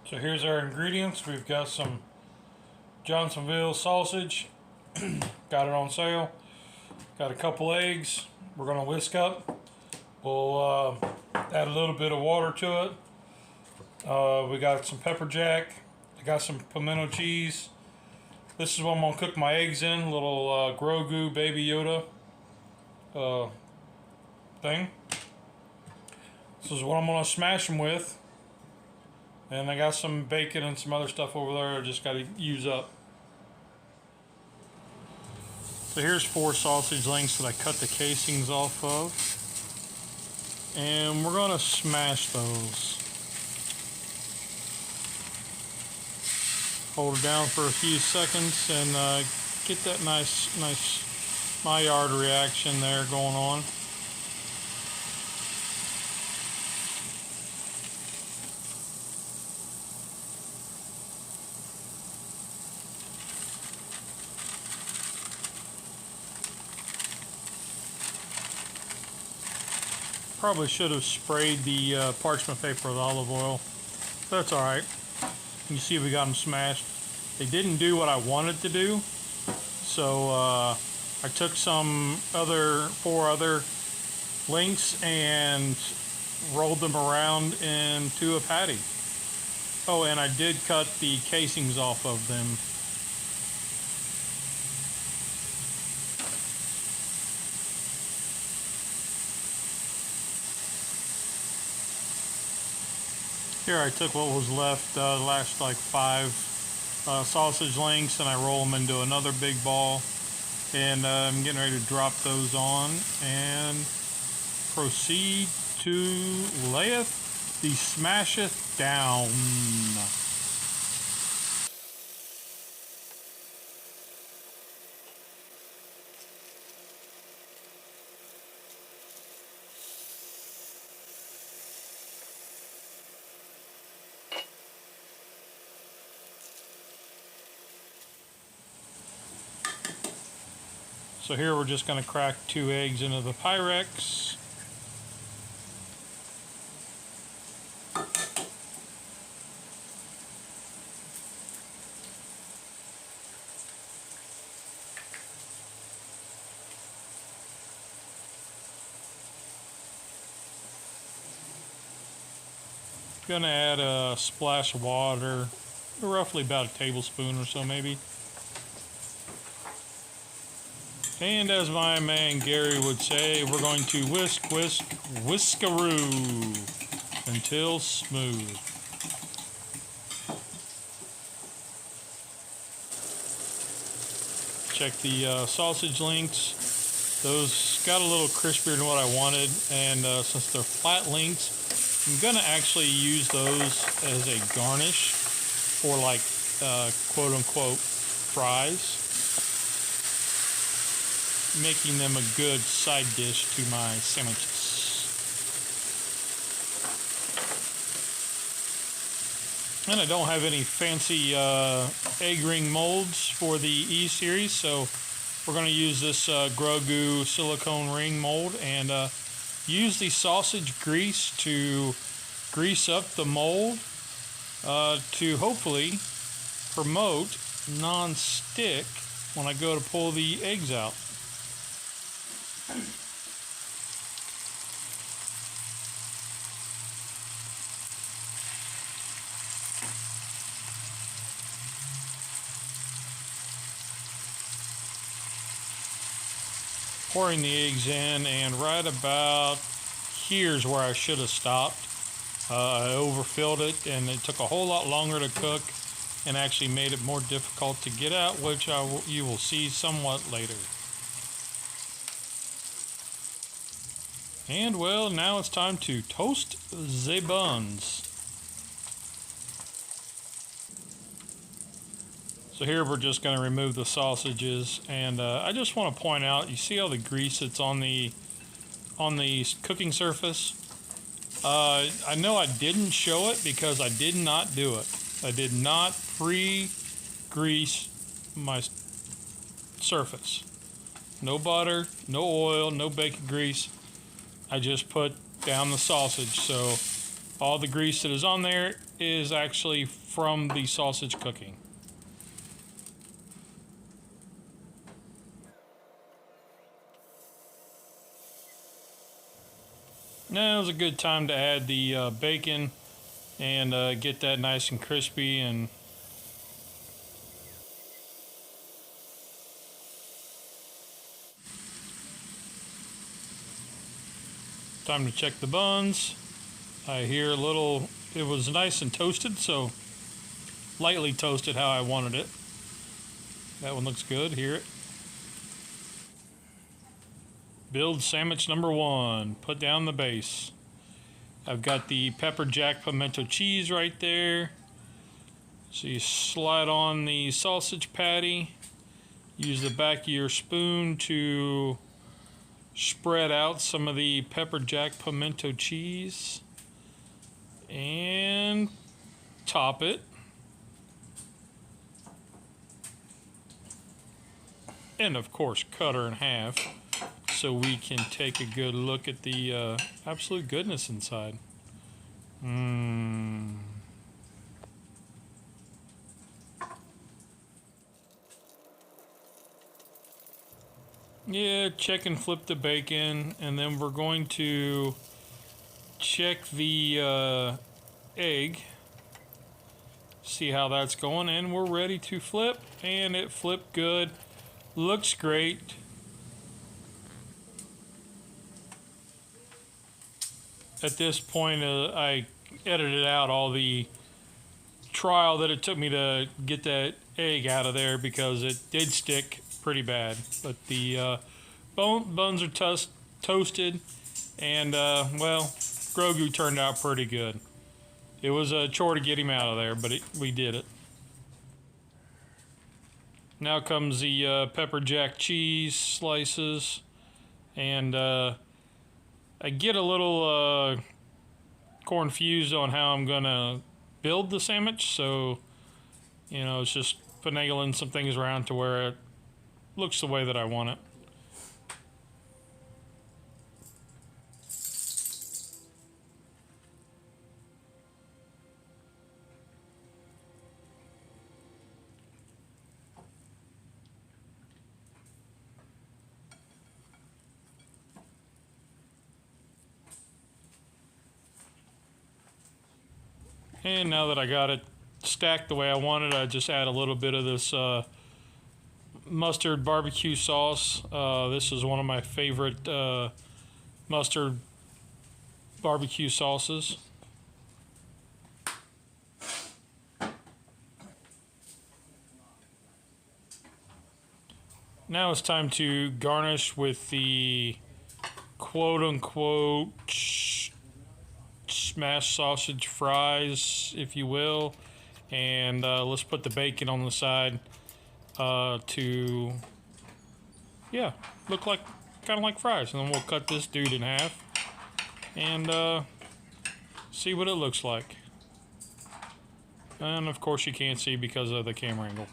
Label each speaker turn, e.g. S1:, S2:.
S1: So here's our ingredients. We've got some Johnsonville sausage, got it on sale. Got a couple eggs we're going to whisk up. We'll add a little bit of water to it. We got some pepper jack. I got some pimento cheese. This is what I'm going to cook my eggs in. A little Grogu Baby Yoda thing. This is what I'm going to smash them with. And I got some bacon and some other stuff over there I just got to use up. So here's 4 sausage links that I cut the casings off of. And we're going to smash those. Hold it down for a few seconds and get that nice Maillard reaction there going on. Probably should have sprayed the parchment paper with olive oil. That's alright. You see we got them smashed. They didn't do what I wanted to do. So I took some 4 other links and rolled them around into a patty. Oh, and I did cut the casings off of them. Here I took what was left, the last like 5 sausage links, and I roll them into another big ball. And I'm getting ready to drop those on and proceed to layeth the smasheth down. So here we're just going to crack 2 eggs into the Pyrex. Going to add a splash of water, roughly about a tablespoon or so maybe. And as my man Gary would say, we're going to whisk, whiskaroo until smooth. Check the sausage links. Those got a little crispier than what I wanted, and since they're flat links, I'm going to actually use those as a garnish for like quote-unquote fries, making them a good side dish to my sandwiches. And I don't have any fancy egg ring molds for the E-Series, so we're going to use this Grogu silicone ring mold and use the sausage grease to grease up the mold to hopefully promote non-stick when I go to pull the eggs out. Pouring the eggs in, and right about here's where I should have stopped. I overfilled it, and it took a whole lot longer to cook and actually made it more difficult to get out, which you will see somewhat later. And well, now it's time to toast the buns. So here we're just going to remove the sausages, and I just want to point out, you see all the grease that's on the cooking surface? I know I didn't show it because I did not do it. I did not pre-grease my surface. No butter, no oil, no bacon grease. I just put down the sausage, so All the grease that is on there is actually from the sausage cooking. Now is a good time to add the bacon and get that nice and crispy. And time to check the buns. I hear a little, it was nice and toasted, so lightly toasted how I wanted it. That one looks good, hear it. Build sandwich number 1, put down the base. I've got the pepper jack pimento cheese right there. So you slide on the sausage patty, use the back of your spoon to spread out some of the pepper jack pimento cheese and top it. And of course cut her in half so we can take a good look at the absolute goodness inside. Yeah, check and flip the bacon, and then we're going to check the egg, see how that's going, and we're ready to flip. And it flipped good, looks great. At this point, I edited out all the trial that it took me to get that egg out of there because it did stick pretty bad. But the buns are toasted, and well, Grogu turned out pretty good. It was a chore to get him out of there, but we did it. Now comes the pepper jack cheese slices, and I get a little confused on how I'm gonna build the sandwich, so you know, it's just finagling some things around to where it looks the way that I want it. And now that I got it stacked the way I wanted, I just add a little bit of this mustard barbecue sauce. This is one of my favorite mustard barbecue sauces. Now it's time to garnish with the quote-unquote smashed sausage fries, if you will, and let's put the bacon on the side to, yeah, look like kind of like fries. And then we'll cut this dude in half and see what it looks like. And of course you can't see because of the camera angle.